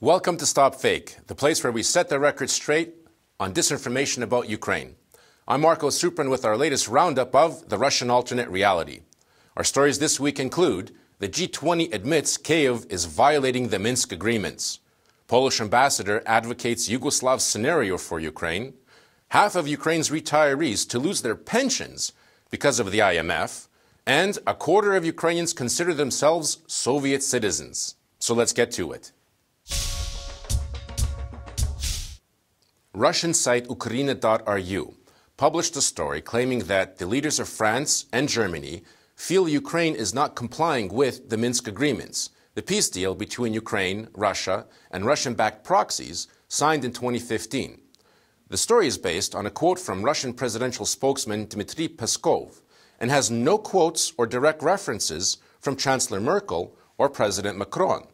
Welcome to StopFake, the place where we set the record straight on disinformation about Ukraine. I'm Marko Suprun with our latest roundup of the Russian alternate reality. Our stories this week include the G20 admits Kyiv is violating the Minsk agreements. Polish ambassador advocates Yugoslav scenario for Ukraine. Half of Ukraine's retirees to lose their pensions because of the IMF. And a quarter of Ukrainians consider themselves Soviet citizens. So let's get to it. Russian site Ukraina.ru published a story claiming that the leaders of France and Germany feel Ukraine is not complying with the Minsk agreements, the peace deal between Ukraine, Russia, and Russian-backed proxies signed in 2015. The story is based on a quote from Russian presidential spokesman Dmitry Peskov and has no quotes or direct references from Chancellor Merkel or President Macron.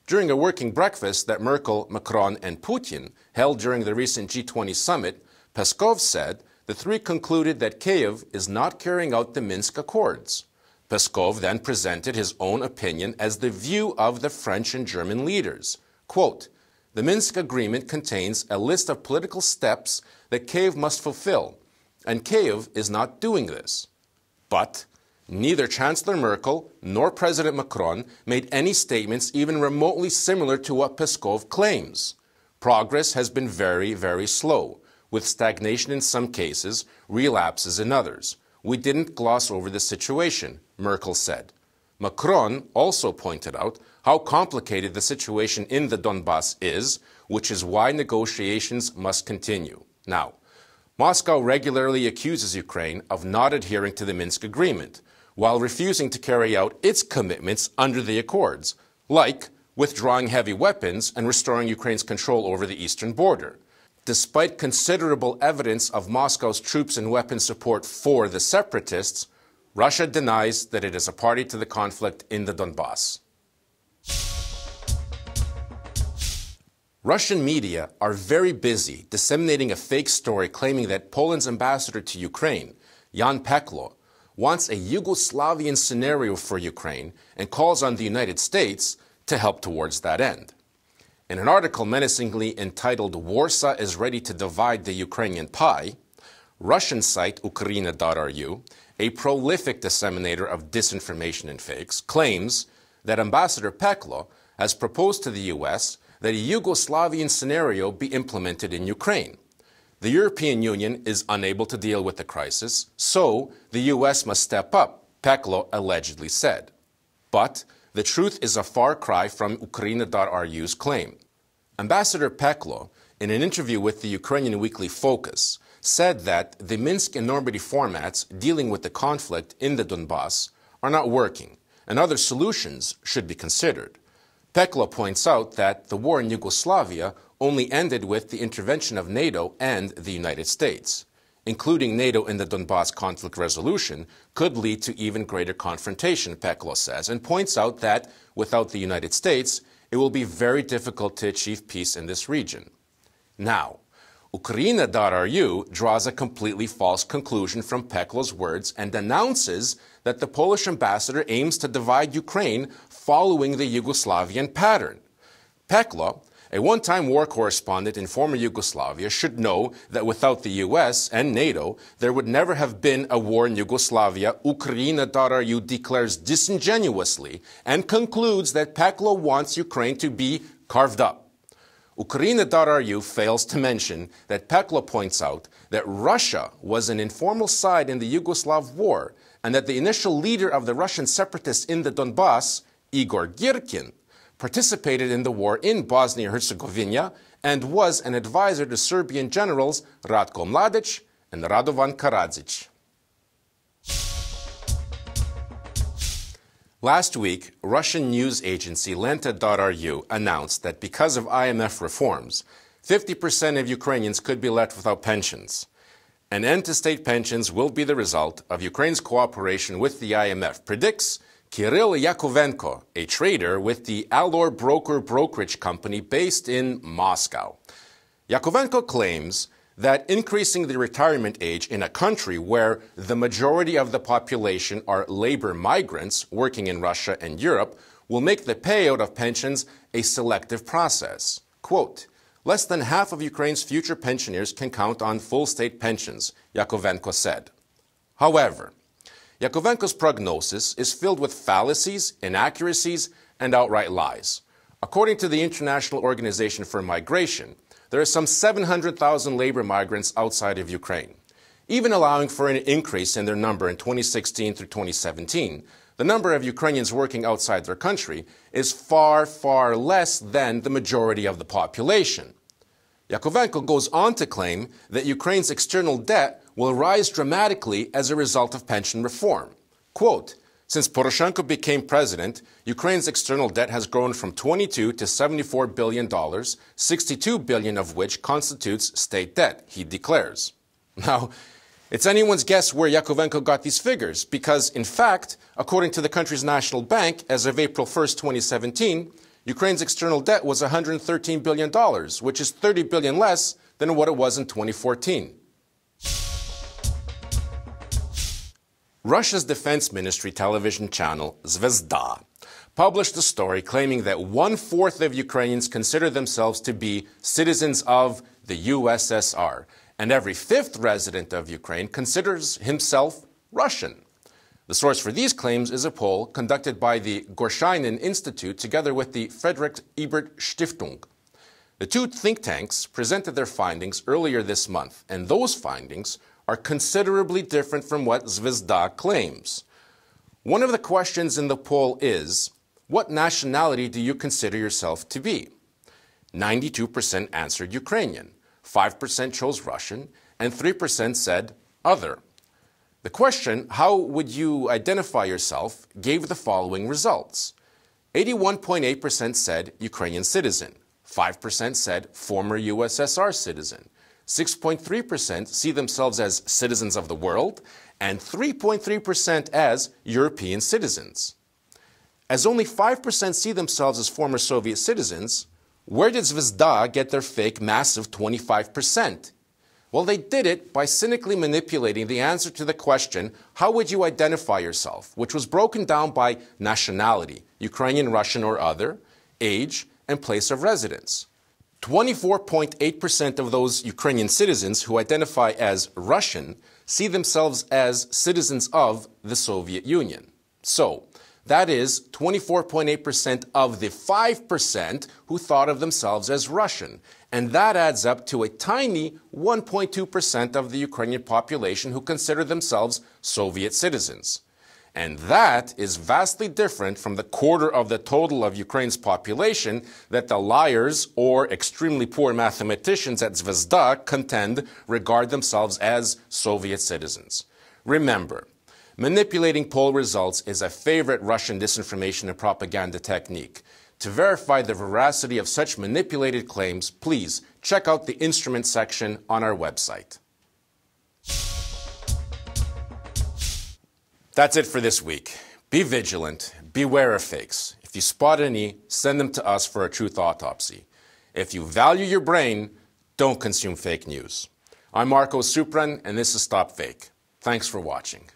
During a working breakfast that Merkel, Macron, and Putin held during the recent G20 summit, Peskov said the three concluded that Kyiv is not carrying out the Minsk Accords. Peskov then presented his own opinion as the view of the French and German leaders. Quote, "The Minsk Agreement contains a list of political steps that Kyiv must fulfill, and Kyiv is not doing this." But neither Chancellor Merkel nor President Macron made any statements even remotely similar to what Peskov claims. Progress has been very, very slow, with stagnation in some cases, relapses in others. "We didn't gloss over the situation," Merkel said. Macron also pointed out how complicated the situation in the Donbass is, which is why negotiations must continue. Now, Moscow regularly accuses Ukraine of not adhering to the Minsk agreement, while refusing to carry out its commitments under the accords, like withdrawing heavy weapons and restoring Ukraine's control over the eastern border. Despite considerable evidence of Moscow's troops and weapon support for the separatists, Russia denies that it is a party to the conflict in the Donbass. Russian media are very busy disseminating a fake story claiming that Poland's ambassador to Ukraine, Jan Peklo, wants a Yugoslavian scenario for Ukraine and calls on the United States to help towards that end. In an article menacingly entitled "Warsaw is Ready to Divide the Ukrainian Pie," Russian site Ukraina.ru, a prolific disseminator of disinformation and fakes, claims that Ambassador Peklo has proposed to the U.S. that a Yugoslavian scenario be implemented in Ukraine. The European Union is unable to deal with the crisis, so the U.S. must step up, Peklo allegedly said. But the truth is a far cry from Ukraina.ru's claim. Ambassador Peklo, in an interview with the Ukrainian weekly Focus, said that the Minsk and Normandy formats dealing with the conflict in the Donbass are not working, and other solutions should be considered. Peklo points out that the war in Yugoslavia only ended with the intervention of NATO and the United States. Including NATO in the Donbass conflict resolution could lead to even greater confrontation, Peklo says, and points out that without the United States, it will be very difficult to achieve peace in this region. Now, Ukraina.ru draws a completely false conclusion from Peklo's words and announces that the Polish ambassador aims to divide Ukraine following the Yugoslavian pattern. Peklo, a one-time war correspondent in former Yugoslavia, should know that without the US and NATO, there would never have been a war in Yugoslavia, Ukraina.ru declares disingenuously and concludes that Peklo wants Ukraine to be carved up. Ukraina.ru fails to mention that Peklo points out that Russia was an informal side in the Yugoslav war and that the initial leader of the Russian separatists in the Donbass, Igor Girkin, participated in the war in Bosnia-Herzegovina and was an advisor to Serbian generals Ratko Mladic and Radovan Karadzic. Last week, Russian news agency Lenta.ru announced that because of IMF reforms, 50% of Ukrainians could be left without pensions. An end to state pensions will be the result of Ukraine's cooperation with the IMF, predicts Kirill Yakovenko, a trader with the Allor brokerage company based in Moscow. Yakovenko claims that increasing the retirement age in a country where the majority of the population are labor migrants working in Russia and Europe will make the payout of pensions a selective process. Quote, less than half of Ukraine's future pensioners can count on full state pensions, Yakovenko said. However, Yakovenko's prognosis is filled with fallacies, inaccuracies, and outright lies. According to the International Organization for Migration, there are some 700,000 labor migrants outside of Ukraine. Even allowing for an increase in their number in 2016 through 2017, the number of Ukrainians working outside their country is far, far less than the majority of the population. Yakovenko goes on to claim that Ukraine's external debt will rise dramatically as a result of pension reform. Quote, since Poroshenko became president, Ukraine's external debt has grown from $22 to $74 billion, $62 billion of which constitutes state debt, he declares. Now, it's anyone's guess where Yakovenko got these figures, because, in fact, according to the country's national bank, as of April 1st, 2017, Ukraine's external debt was $113 billion, which is $30 billion less than what it was in 2014. Russia's Defense Ministry television channel, Zvezda, published a story claiming that 1/4 of Ukrainians consider themselves to be citizens of the USSR, and every 5th resident of Ukraine considers himself Russian. The source for these claims is a poll conducted by the Gorshainen Institute together with the Friedrich Ebert Stiftung. The two think tanks presented their findings earlier this month, and those findings are considerably different from what Zvezda claims. One of the questions in the poll is, what nationality do you consider yourself to be? 92% answered Ukrainian, 5% chose Russian, and 3% said other. The question, how would you identify yourself, gave the following results. 81.8% said Ukrainian citizen, 5% said former USSR citizen, 6.3% see themselves as citizens of the world, and 3.3% as European citizens. As only 5% see themselves as former Soviet citizens, where did Zvezda get their fake massive 25%? Well, they did it by cynically manipulating the answer to the question, how would you identify yourself, which was broken down by nationality, Ukrainian, Russian, or other, age, and place of residence. 24.8% of those Ukrainian citizens who identify as Russian see themselves as citizens of the Soviet Union. So, that is 24.8% of the 5% who thought of themselves as Russian. And that adds up to a tiny 1.2% of the Ukrainian population who consider themselves Soviet citizens. And that is vastly different from the 1/4 of the total of Ukraine's population that the liars or extremely poor mathematicians at Zvezda contend regard themselves as Soviet citizens. Remember, manipulating poll results is a favorite Russian disinformation and propaganda technique. To verify the veracity of such manipulated claims, please check out the instrument section on our website. That's it for this week. Be vigilant, beware of fakes. If you spot any, send them to us for a truth autopsy. If you value your brain, don't consume fake news. I'm Marko Suprun, and this is StopFake. Thanks for watching.